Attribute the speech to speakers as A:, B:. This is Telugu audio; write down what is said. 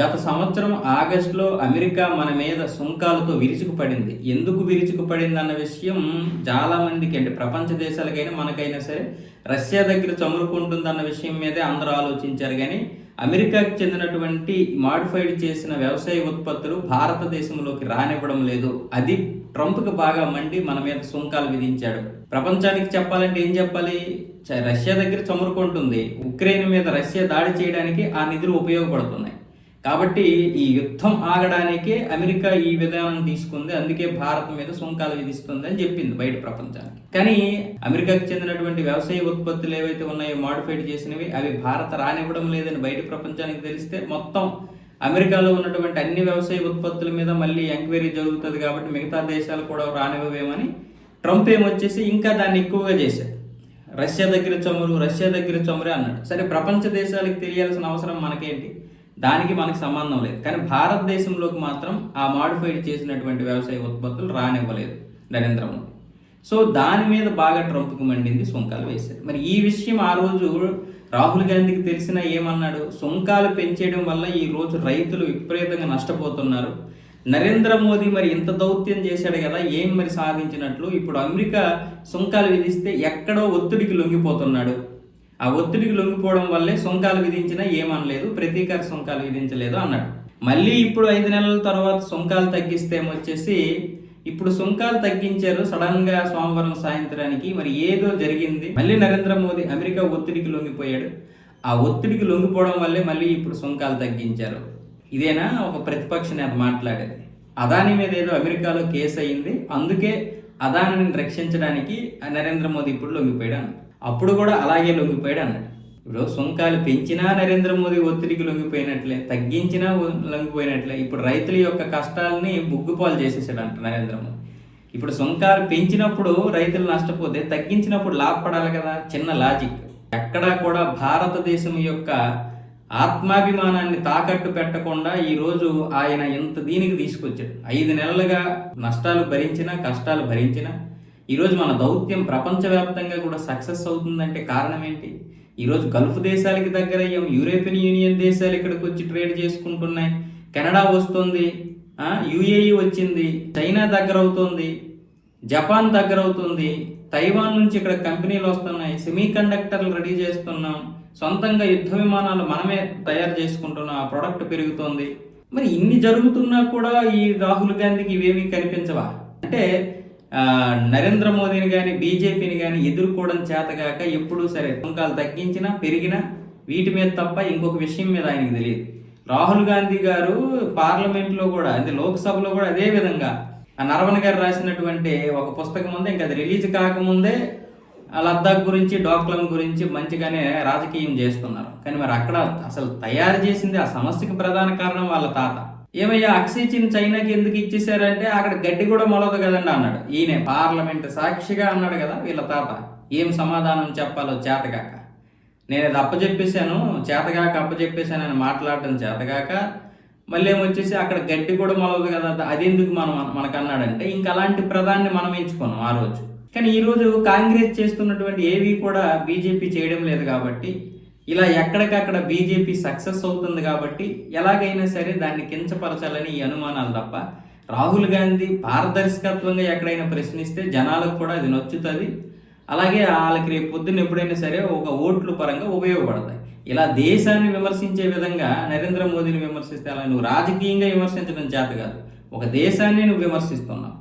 A: గత సంవత్సరం ఆగస్టులో అమెరికా మన మీద సుంకాలతో విరుచుకుపడింది. ఎందుకు విరుచుకుపడింది అన్న విషయం చాలా మందికి, అంటే ప్రపంచ దేశాలకైనా మనకైనా సరే, రష్యా దగ్గర చమురుకుంటుందన్న విషయం మీదే అందరూ ఆలోచించారు. కానీ అమెరికాకు చెందినటువంటి మాడిఫైడ్ చేసిన వ్యవసాయ ఉత్పత్తులు భారతదేశంలోకి రానివ్వడం లేదు. అది ట్రంప్కి బాగా మండి మన మీద సుంకాలు విధించాడు. ప్రపంచానికి చెప్పాలంటే ఏం చెప్పాలి? రష్యా దగ్గర చమురుకుంటుంది, ఉక్రెయిన్ మీద రష్యా దాడి చేయడానికి ఆ నిధులు ఉపయోగపడుతున్నాయి. కాబట్టి ఈ యుద్ధం ఆగడానికే అమెరికా ఈ విధానం తీసుకుంది, అందుకే భారత్ మీద సుంకాలు విధిస్తుంది అని చెప్పింది బయట ప్రపంచానికి. కానీ అమెరికాకు చెందినటువంటి వ్యవసాయ ఉత్పత్తులు ఏవైతే ఉన్నాయో మాడిఫైడ్ చేసినవి, అవి భారత రానివ్వడం లేదని బయట ప్రపంచానికి తెలిస్తే మొత్తం అమెరికాలో ఉన్నటువంటి అన్ని వ్యవసాయ ఉత్పత్తుల మీద మళ్ళీ ఎంక్వైరీ జరుగుతుంది. కాబట్టి మిగతా దేశాలు కూడా రానివ్వవేమని ట్రంప్ ఏమొచ్చేసి ఇంకా దాన్ని ఎక్కువగా చేశాడు. రష్యా దగ్గర చమురే అన్నాడు. సరే, ప్రపంచ దేశాలకు తెలియాల్సిన అవసరం మనకేంటి? దానికి మనకు సంబంధం లేదు. కానీ భారతదేశంలోకి మాత్రం ఆ మాడిఫైడ్ చేసినటువంటి వ్యవసాయ ఉత్పత్తులు రానివ్వలేదు నరేంద్ర మోదీ. సో దాని మీద బాగా ట్రంప్కి మండింది, సుంకాలు వేశారు. మరి ఈ విషయం ఆ రోజు రాహుల్ గాంధీకి తెలిసినా ఏమన్నాడు? సుంకాలు పెంచేయడం వల్ల ఈ రోజు రైతులు విపరీతంగా నష్టపోతున్నారు. నరేంద్ర మోదీ మరి ఇంత దౌత్యం చేశాడు కదా, ఏం మరి సాధించినట్లు? ఇప్పుడు అమెరికా సుంకాలు విధిస్తే ఎక్కడో ఒత్తిడికి లొంగిపోతున్నాడు. ఆ ఒత్తిడికి లొంగిపోవడం వల్లే సుంకాలు విధించినా ఏమనలేదు, ప్రతీకార సుంకాలు విధించలేదు అన్నాడు. మళ్ళీ ఇప్పుడు 5 నెలల తర్వాత సుంకాలు తగ్గిస్తే వచ్చేసి ఇప్పుడు సుంకాలు తగ్గించారు సడన్ గా సోమవారం సాయంత్రానికి. మరి ఏదో జరిగింది, మళ్ళీ నరేంద్ర మోదీ అమెరికా ఒత్తిడికి లొంగిపోయాడు. ఆ ఒత్తిడికి లొంగిపోవడం వల్లే మళ్ళీ ఇప్పుడు సుంకాలు తగ్గించారు. ఇదేనా ఒక ప్రతిపక్ష నేత మాట్లాడేది? అదాని మీద ఏదో అమెరికాలో కేసు అయింది, అందుకే అదానిని రక్షించడానికి నరేంద్ర మోదీ ఇప్పుడు లొంగిపోయాడు. అప్పుడు కూడా అలాగే లొంగిపోయాడు అన్నాడు. ఇప్పుడు సుంకాలు పెంచినా నరేంద్ర మోదీ ఒత్తిడికి లొంగిపోయినట్లే, తగ్గించినా లొంగిపోయినట్లే. ఇప్పుడు రైతుల యొక్క కష్టాలని బుగ్గుపాలు చేసేసాడు అంట నరేంద్ర మోదీ. ఇప్పుడు సుంకాలు పెంచినప్పుడు రైతులు నష్టపోతే తగ్గించినప్పుడు లాభపడాలి కదా, చిన్న లాజిక్. ఎక్కడా కూడా భారతదేశం యొక్క ఆత్మాభిమానాన్ని తాకట్టు పెట్టకుండా ఈరోజు ఆయన ఇంత దీనికి తీసుకొచ్చాడు. 5 నెలలుగా నష్టాలు భరించినా, కష్టాలు భరించినా ఈరోజు మన దౌత్యం ప్రపంచవ్యాప్తంగా కూడా సక్సెస్ అవుతుందంటే కారణం ఏంటి? ఈరోజు గల్ఫ్ దేశాలకి దగ్గర అయ్యాం, యూరోపియన్ యూనియన్ దేశాలు ఇక్కడికి వచ్చి ట్రేడ్ చేసుకుంటున్నాయి, కెనడా వస్తుంది, యుఏఈ వచ్చింది, చైనా దగ్గర అవుతుంది, జపాన్ దగ్గర అవుతుంది, తైవాన్ నుంచి ఇక్కడ కంపెనీలు వస్తున్నాయి, సెమీ కండక్టర్లు రెడీ చేస్తున్నాం, సొంతంగా యుద్ధ విమానాలు మనమే తయారు చేసుకుంటున్నాం, ఆ ప్రొడక్ట్ పెరుగుతోంది. మరి ఇన్ని జరుగుతున్నా కూడా ఈ రాహుల్ గాంధీకి ఇవేమీ కనిపించవా? అంటే నరేంద్ర మోదీని కానీ బీజేపీని కానీ ఎదుర్కోవడం చేతగాక ఎప్పుడూ సరే సుంకాలు తగ్గించినా పెరిగినా వీటి మీద తప్ప ఇంకొక విషయం మీద ఆయనకి తెలియదు. రాహుల్ గాంధీ గారు పార్లమెంట్లో కూడా, అంటే లోక్సభలో కూడా అదే విధంగా ఆ నరవణ్ గారు రాసినటువంటి ఒక పుస్తకం ఉంది, ఇంకా అది రిలీజ్ కాకముందే లద్దాఖ్ గురించి, డోక్లాం గురించి మంచిగానే రాజకీయం చేస్తున్నారు. కానీ మరి అక్కడ అసలు తయారు చేసింది, ఆ సమస్యకు ప్రధాన కారణం వాళ్ళ తాత. ఏమయ్యా ఆక్సిజన్ చైనాకి ఎందుకు ఇచ్చేసారంటే అక్కడ గడ్డి కూడా మొలదు కదండి అన్నాడు. ఈయన పార్లమెంట్ సాక్షిగా అన్నాడు కదా వీళ్ళ తాత. ఏం సమాధానం చెప్పాలో చేతగాక, నేను అది అప్పచెప్పేశాను, చేతగాక అప్పచెప్పేశానని మాట్లాడటం చేతగాక మళ్ళీ ఏమొచ్చేసి అక్కడ గడ్డి కూడా మొలదు కదా, అది ఎందుకు మనకు అన్నాడంటే ఇంకా అలాంటి ప్రధాన్ని మనం ఎంచుకున్నాం ఆ రోజు. కానీ ఈరోజు కాంగ్రెస్ చేస్తున్నటువంటి ఏవి కూడా బీజేపీ చేయడం లేదు. కాబట్టి ఇలా ఎక్కడికక్కడ బీజేపీ సక్సెస్ అవుతుంది. కాబట్టి ఎలాగైనా సరే దాన్ని కించపరచాలని ఈ అనుమానాలు తప్ప, రాహుల్ గాంధీ పారదర్శకత్వంగా ఎక్కడైనా ప్రశ్నిస్తే జనాలకు కూడా అది నచ్చుతుంది. అలాగే వాళ్ళకి రేపు పొద్దున్న ఎప్పుడైనా సరే ఒక ఓట్ల పరంగా ఉపయోగపడతాయి. ఇలా దేశాన్ని విమర్శించే విధంగా నరేంద్ర మోదీని విమర్శిస్తే అలా నువ్వు రాజకీయంగా విమర్శించడం చేత కాదు, ఒక దేశాన్ని నువ్వు విమర్శిస్తున్నావు.